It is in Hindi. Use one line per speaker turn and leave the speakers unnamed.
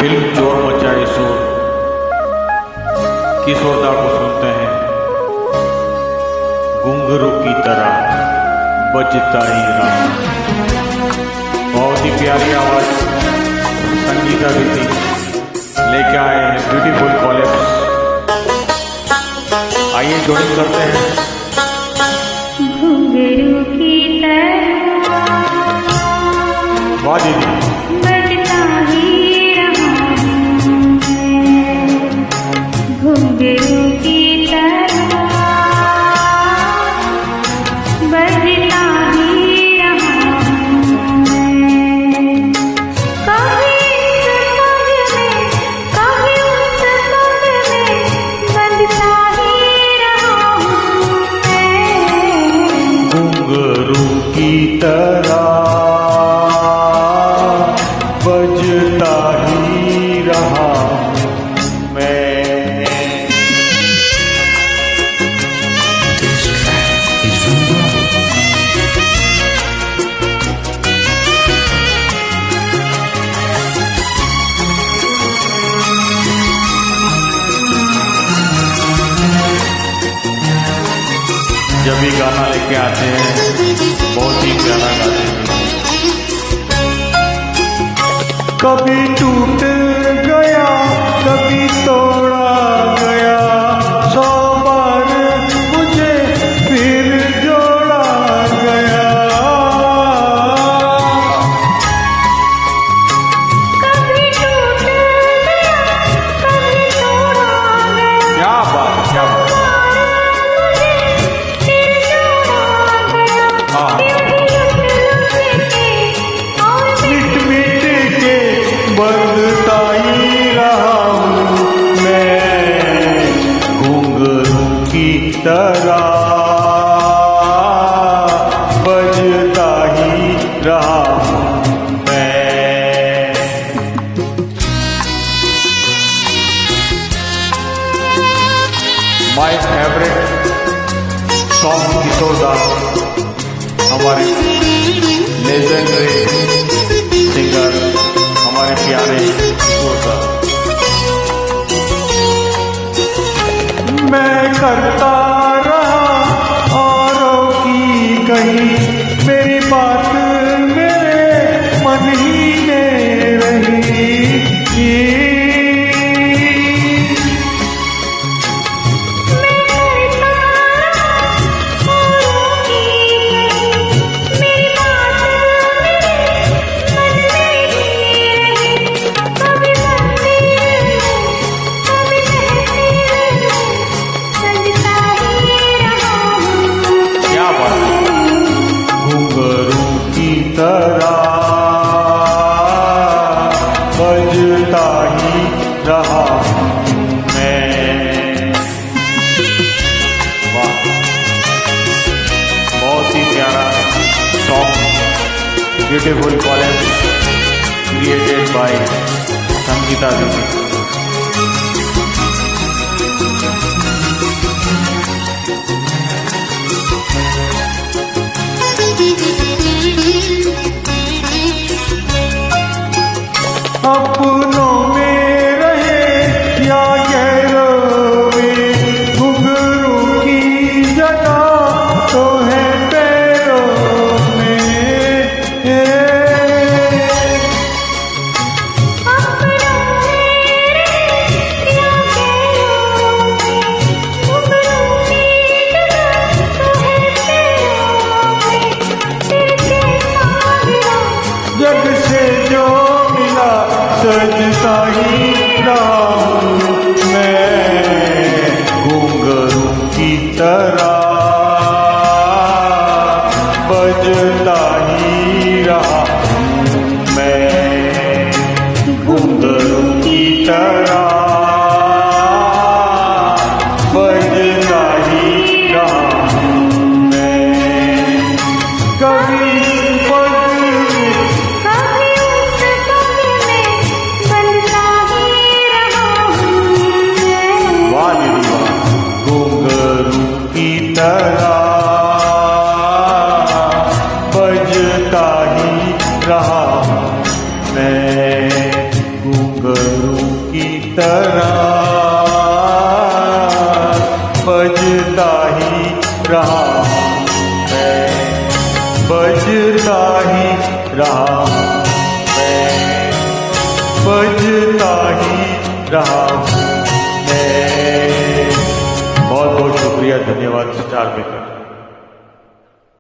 फिल्म चोर मचाए शोर, किशोरदा को सुनते हैं घुंघरू की तरह बजता ही रहा। बहुत ही प्यारी आवाज संगीता दीदी लेके आए हैं ब्यूटीफुल कॉलेज। आइए ज्वाइन करते हैं।
घुंघरू की तरह
वाह दीदी,
बजता ही रहा मैं। घुंघरू की तरह बजता ही रहा मैं। कभी इस पग में, कभी उस पग में बजता ही रहा मैं।
घुंघरू की तरह बजता ही रहा मैं।
This track is from Bravo.
जब भी गाना लेके आते हैं बहुत ही प्यारा गाते हैं। कभी टूट गया कभी तोड़ा गया, 100 बार मुझे फिर जोड़ा गया।
कभी टूट गया, कभी तोड़ा गया,
क्या बात, क्या बात।
फिर जोड़ा गया।
हाँ,
मिट
मिट मिट के बजता ही रहा हूँ मैं। घुंघरू की तरह बजता ही रहा हूँ मैं। माय फेवरेट सॉन्ग किशोरदा, हमारे लेजेंडरी सिंगर, हमारे प्यारे किशोरदा। मैं करता रहा औरों की कही, मेरी बात मेरे मन ही में रही। क्या बात है। घुंघरू की तरह बजता ही रहा मैं। वाह, बहुत ही प्यारा song, beautiful college created by Sangeeta दीदी। अपनों में रहे या गैरों में, घुंघरू की जगह तो है पैरों में। जग से जो मिला सजता ही रहा हूँ मैं। घुंघरू की तरह बजता ही रहा हूँ मैं। घुंघरू की तरह बजता ही रहा हूँ मैं। कभी पग में,
कभी उस पग में बजता ही रहा मैं।
वाह दीदी वाह। घुंघरू की तरह बजता ही रहा मैं। घरों की तरह बजता ही रहा हूँ मैं, बजता ही रहा हूँ मैं, बजता ही रहा हूँ मैं। बहुत बहुत शुक्रिया, धन्यवाद स्टार मेकर।